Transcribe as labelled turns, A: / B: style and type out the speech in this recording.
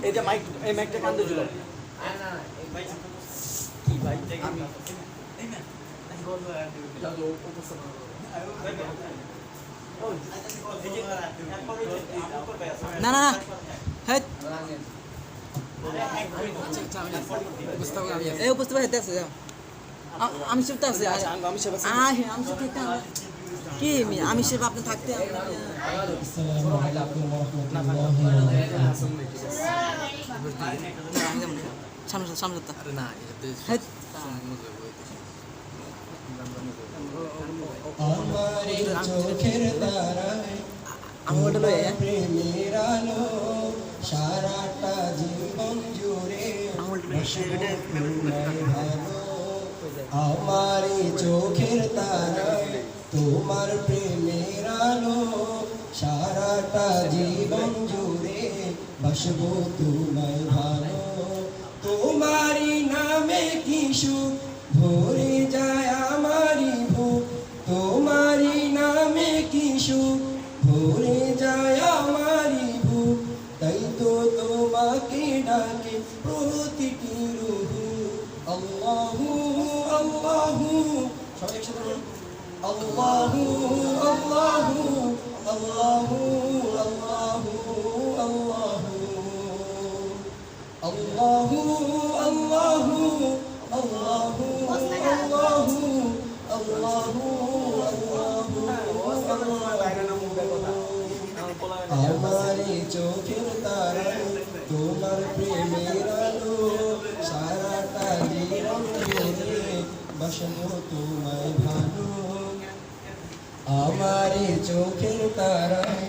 A: এই যে মাইক, এই মাইকটা কান্দে ছিল কি ভাই?
B: না না হ্যাঁ এই উপস্থিত হতে আছে আমি সেটা আছে
A: আমি সেবা
B: আমি সেটা কি আমি সেবা আপনি থাকতে
C: আসসালামু আলাইকুম ওয়া রাহমাতুল্লাহি
B: সামনে সামনে না
C: আমার চোখের তারায়
B: আঙুলটা লয়ে
C: প্রেমের আলো সারাটা জীবন জুড়ে আমার চোখের তারায় তোমার প্রেমের আলো সারাটা জীবন জুড়ে বাসবো তোমায় ভালো তোমারই নামে কি সুখ ভরে যায় আমারই বুক তোমারই নামে কি সুখ ভরে যায় আমারই বুক তাই তো তোমাকে ডাকে প্রতিটি রুহু আল্লাহু আল্লাহু সবাই একসাথে বলুন আল্লাহু আল্লাহু আল্লাহু আল্লাহু আল্লাহু আল্লাহু আল্লাহু আল্লাহু আল্লাহু আমার চোখের তারায় তোমার প্রেমের আলো সারাটা জীবন জুড়ে বাসবো তোমায় ভালো আমার চোখের তারায়